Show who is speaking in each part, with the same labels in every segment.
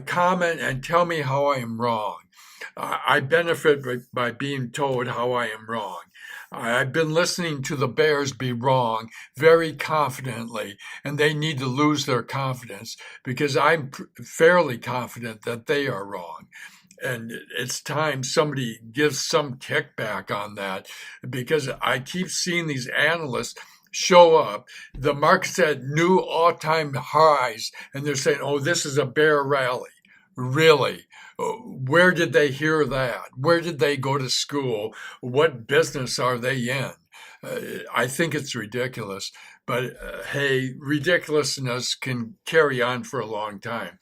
Speaker 1: comment and tell me how I am wrong. I benefit by being told how I am wrong. I've been listening to the Bears be wrong very confidently, and they need to lose their confidence because I'm fairly confident that they are wrong. And it's time somebody gives some kickback on that because I keep seeing these analysts show up. The market's at new all-time highs, and they're saying, oh, this is a bear rally. Really? Where did they hear that? Where did they go to school? What business are they in? I think it's ridiculous, but hey, ridiculousness can carry on for a long time.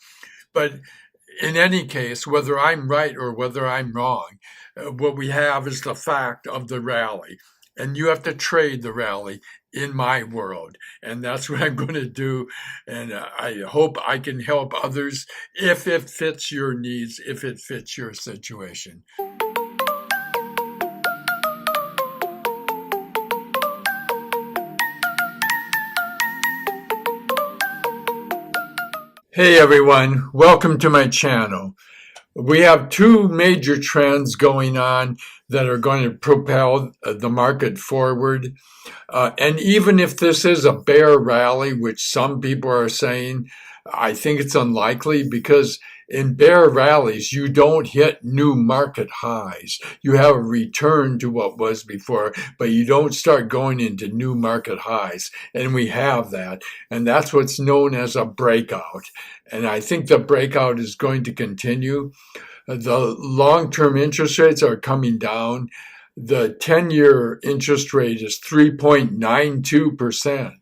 Speaker 1: But in any case, whether I'm right or whether I'm wrong, what we have is the fact of the rally. And you have to trade the rally in my world. And that's what I'm going to do. And I hope I can help others if it fits your needs, if it fits your situation. Hey everyone, welcome to my channel. We have two major trends going on that are going to propel the market forward. And even if this is a bear rally, which some people are saying, I think it's unlikely because in bear rallies, you don't hit new market highs. You have a return to what was before, but you don't start going into new market highs. And we have that. And that's what's known as a breakout. And I think the breakout is going to continue. The long-term interest rates are coming down. The 10-year interest rate is 3.92%.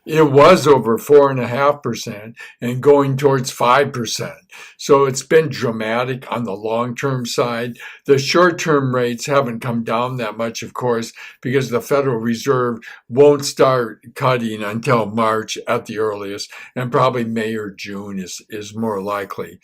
Speaker 1: It was over 4.5% and going towards 5%. So it's been dramatic on the long-term side. The short-term rates haven't come down that much, of course, because the Federal Reserve won't start cutting until March at the earliest, and probably May or June is more likely.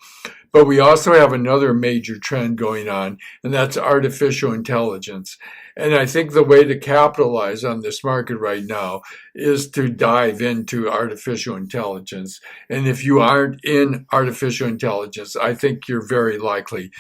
Speaker 1: But we also have another major trend going on, and that's artificial intelligence. And I think the way to capitalize on this market right now is to dive into artificial intelligence. And if you aren't in artificial intelligence, I think you're very likely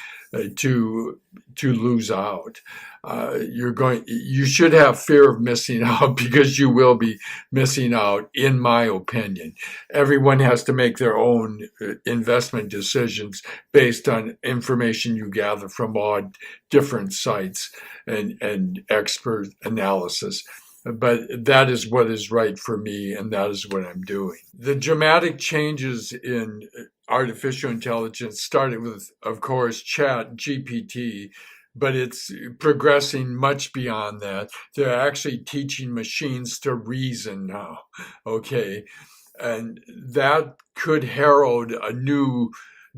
Speaker 1: to lose out. You should have fear of missing out because you will be missing out, in my opinion. Everyone has to make their own investment decisions based on information you gather from all different sites and expert analysis. But that is what is right for me, and that is what I'm doing. The dramatic changes in artificial intelligence started with, of course, Chat GPT, but it's progressing much beyond that. They're actually teaching machines to reason now, okay? And that could herald a new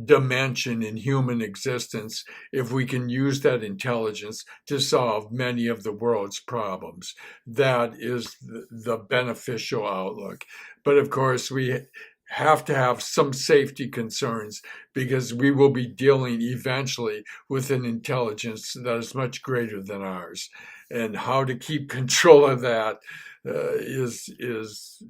Speaker 1: dimension in human existence if we can use that intelligence to solve many of the world's problems. That is the beneficial outlook. But of course, we have to have some safety concerns because we will be dealing eventually with an intelligence that is much greater than ours. And how to keep control of that is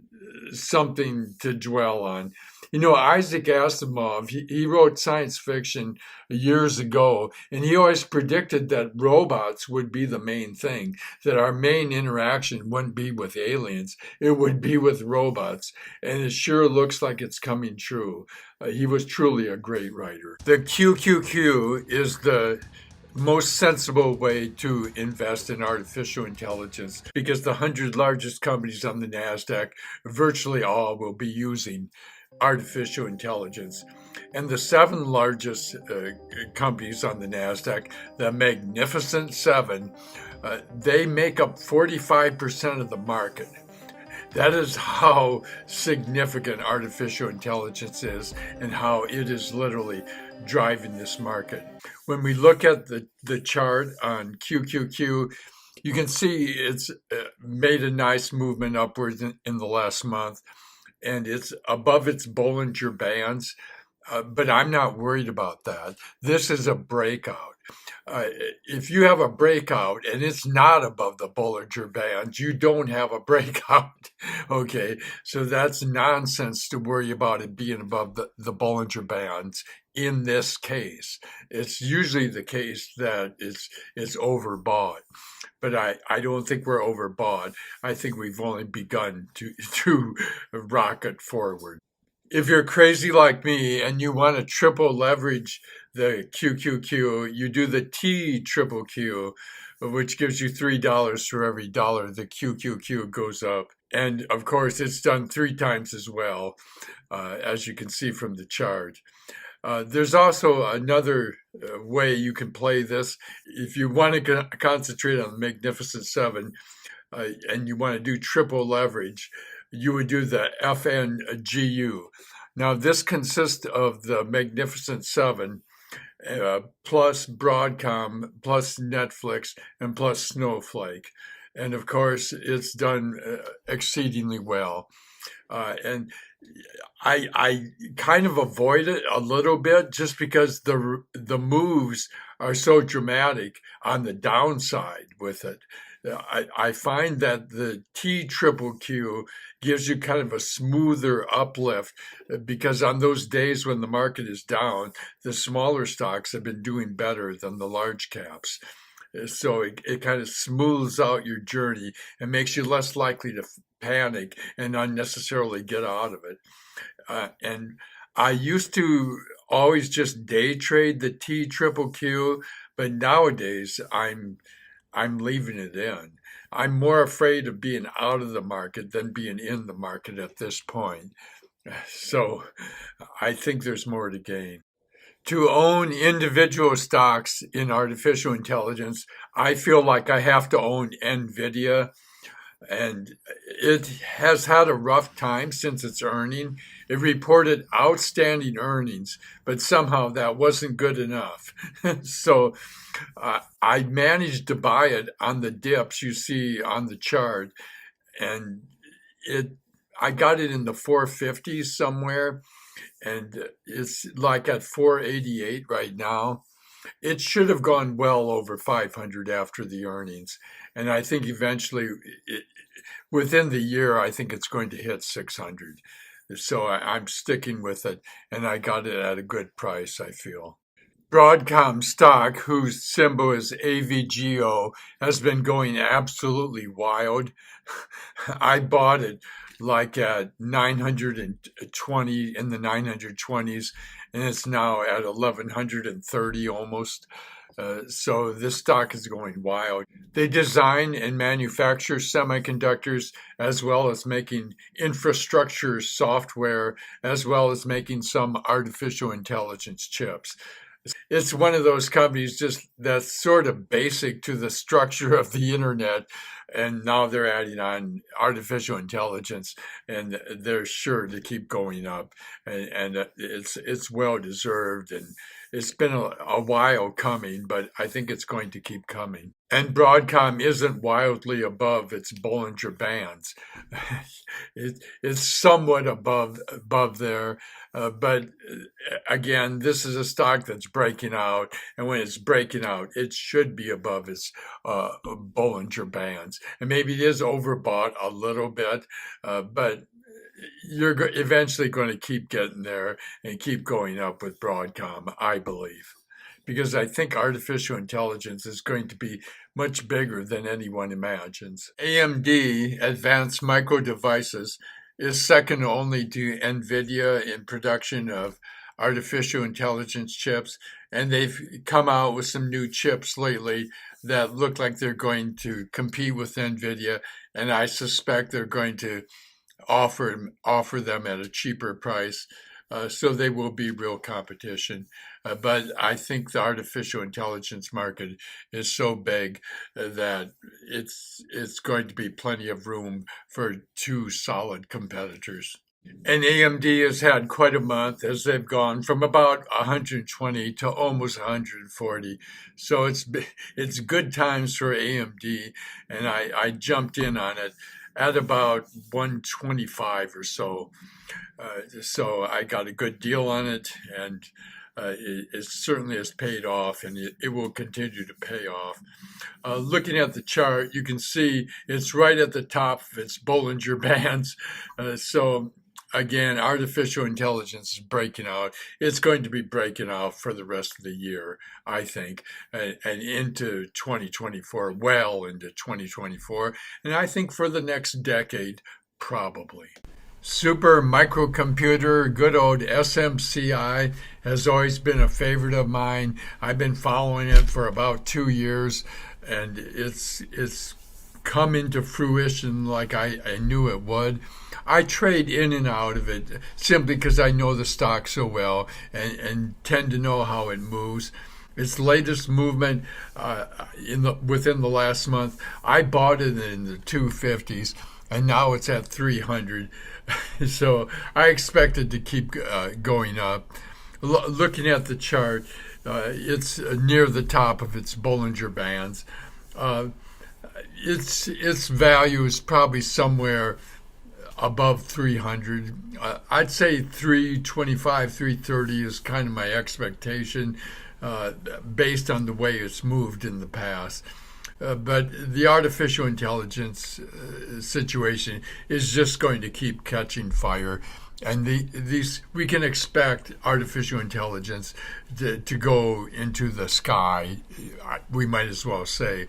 Speaker 1: something to dwell on. You know, Isaac Asimov, he wrote science fiction years ago, and he always predicted that robots would be the main thing, that our main interaction wouldn't be with aliens, it would be with robots. And it sure looks like it's coming true. He was truly a great writer. The QQQ is the most sensible way to invest in artificial intelligence because the 100 largest companies on the NASDAQ, virtually all will be using artificial intelligence. And the 7 largest companies on the NASDAQ, the Magnificent Seven, they make up 45% of the market. That is how significant artificial intelligence is and how it is literally driving this market. When we look at the chart on QQQ, you can see it's made a nice movement upwards in the last month, and it's above its Bollinger Bands. but I'm not worried about that. This is a breakout. Uh, if you have a breakout and it's not above the Bollinger Bands, you don't have a breakout. Okay, so that's nonsense to worry about it being above the Bollinger Bands in this case. It's usually the case that it's overbought, but I don't think we're overbought. I think we've only begun to rocket forward. If you're crazy like me and you want to triple leverage the QQQ, you do the T triple Q, which gives you $3 for every dollar the QQQ goes up. And of course, it's done 3 times as well, as you can see from the chart. There's also another way you can play this. If you want to concentrate on the Magnificent Seven, and you want to do triple leverage, you would do the FNGU. Now, this consists of the Magnificent Seven, plus Broadcom, plus Netflix, and plus Snowflake. And of course, it's done exceedingly well. And I kind of avoid it a little bit just because the moves are so dramatic on the downside with it. I find that the T triple Q gives you kind of a smoother uplift because on those days when the market is down, the smaller stocks have been doing better than the large caps. So it kind of smooths out your journey and makes you less likely to panic and unnecessarily get out of it. And I used to always just day trade the T triple Q, but nowadays I'm leaving it in. I'm more afraid of being out of the market than being in the market at this point. So I think there's more to gain. To own individual stocks in artificial intelligence, I feel like I have to own NVIDIA, and it has had a rough time since its earning. It reported outstanding earnings, but somehow that wasn't good enough. So I managed to buy it on the dips you see on the chart, and it I got it in the 450s somewhere, and it's like at 488 right now. It should have gone well over 500 after the earnings, and I think eventually, within the year, I think it's going to hit 600. So I'm sticking with it, and I got it at a good price, I feel. Broadcom stock, whose symbol is AVGO, has been going absolutely wild. I bought it like at 920 in the 920s, and it's now at 1130 almost. So this stock is going wild. They design and manufacture semiconductors as well as making infrastructure software, as well as making some artificial intelligence chips. It's one of those companies just that's sort of basic to the structure of the internet, and now they're adding on artificial intelligence, and they're sure to keep going up, and it's well deserved, and it's been a while coming, but I think it's going to keep coming. And Broadcom isn't wildly above its Bollinger Bands. It's somewhat above there, but again, this is a stock that's breaking out, and when it's breaking out, it should be above its Bollinger Bands. And maybe it is overbought a little bit, but you're eventually going to keep getting there and keep going up with Broadcom, I believe. Because I think artificial intelligence is going to be much bigger than anyone imagines. AMD, Advanced Micro Devices, is second only to NVIDIA in production of artificial intelligence chips, and they've come out with some new chips lately that look like they're going to compete with NVIDIA, and I suspect they're going to offer them at a cheaper price. So they will be real competition. But I think the artificial intelligence market is so big that it's going to be plenty of room for two solid competitors. And AMD has had quite a month as they've gone from about 120 to almost 140. So it's good times for AMD, and I jumped in on it. at about 125 or so. So I got a good deal on it, and it certainly has paid off, and it will continue to pay off. Looking at the chart, you can see it's right at the top of its Bollinger Bands. So again, artificial intelligence is breaking out. It's going to be breaking out for the rest of the year, I think, and into 2024, well into 2024, and I think for the next decade, probably. Super microcomputer, good old SMCI, has always been a favorite of mine. I've been following it for about 2 years, and it's come into fruition like I knew it would. I trade in and out of it simply because I know the stock so well and tend to know how it moves. Its latest movement within the last month, I bought it in the 250s, and now it's at 300. So I expect it to keep going up. Looking at the chart, it's near the top of its Bollinger Bands. Its value is probably somewhere above 300. I'd say 325, 330 is kind of my expectation based on the way it's moved in the past. But the artificial intelligence situation is just going to keep catching fire. And these we can expect artificial intelligence to go into the sky, we might as well say.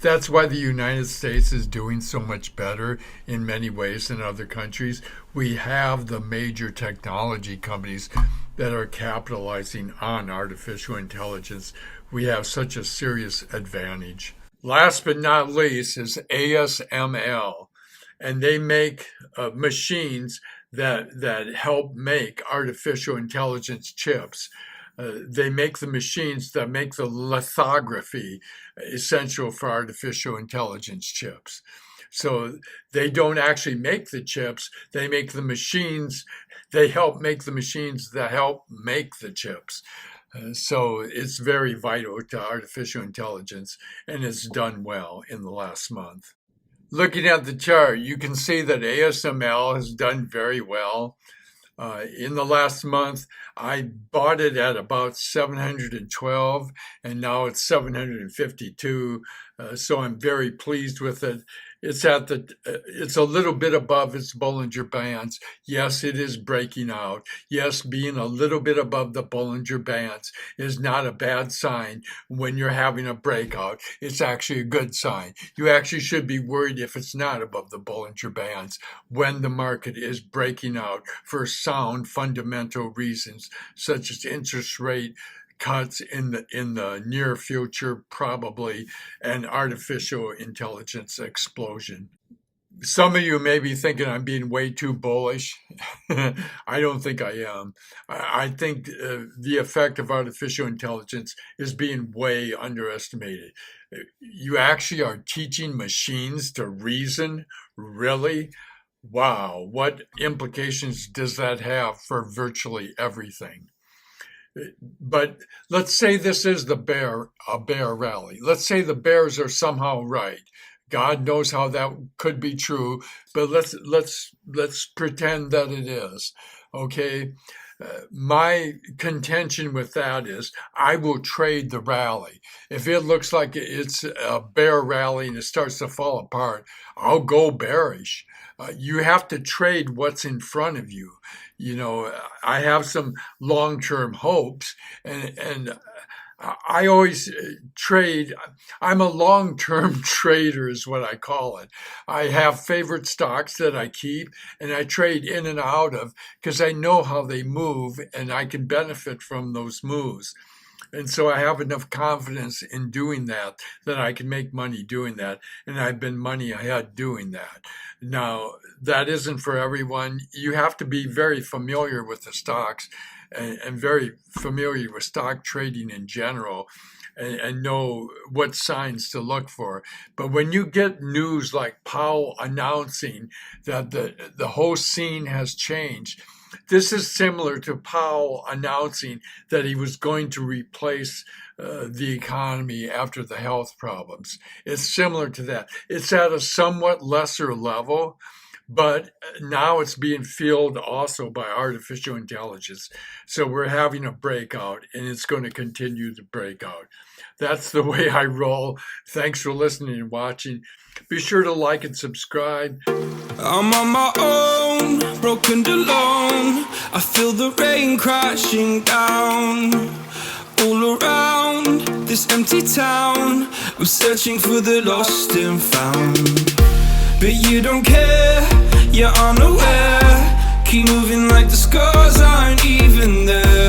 Speaker 1: That's why the United States is doing so much better in many ways than other countries. We have the major technology companies that are capitalizing on artificial intelligence. We have such a serious advantage. Last but not least is ASML, and they make machines that help make artificial intelligence chips. They make the machines that make the lithography essential for artificial intelligence chips. So they don't actually make the chips, they make the machines, they help make the machines that help make the chips. So it's very vital to artificial intelligence, and it's done well in the last month. Looking at the chart, you can see that ASML has done very well. In the last month, I bought it at about 712, and now it's 752. So I'm very pleased with it. It's a little bit above its Bollinger Bands. Yes, it is breaking out. Yes, being a little bit above the Bollinger Bands is not a bad sign when you're having a breakout. It's actually a good sign. You actually should be worried if it's not above the Bollinger Bands when the market is breaking out for sound fundamental reasons, such as interest rate cuts in the near future, probably, and artificial intelligence explosion. Some of you may be thinking I'm being way too bullish. I don't think I am. I think the effect of artificial intelligence is being way underestimated. You actually are teaching machines to reason? Really? Wow, what implications does that have for virtually everything? But let's say this is a bear rally. Let's say the bears are somehow right. God knows how that could be true, but let's pretend that it is. Okay. My contention with that is I will trade the rally. If it looks like it's a bear rally and it starts to fall apart, I'll go bearish. You have to trade what's in front of you. You know, I have some long-term hopes, and I always trade. I'm a long-term trader is what I call it. I have favorite stocks that I keep and I trade in and out of because I know how they move and I can benefit from those moves. And so I have enough confidence in doing that I can make money doing that. And I've been money ahead doing that. Now, that isn't for everyone. You have to be very familiar with the stocks and very familiar with stock trading in general and know what signs to look for. But when you get news like Powell announcing that the whole scene has changed, This is similar to Powell announcing that he was going to replace the economy after the health problems. It's similar to that. It's at a somewhat lesser level, but now it's being fueled also by artificial intelligence. So we're having a breakout, and it's going to continue to break out. That's the way I roll. Thanks for listening and watching. Be sure to like and subscribe.
Speaker 2: I'm on my own, broken and alone. I feel the rain crashing down all around this empty town. I'm searching for the lost and found, but you don't care, you're unaware. Keep moving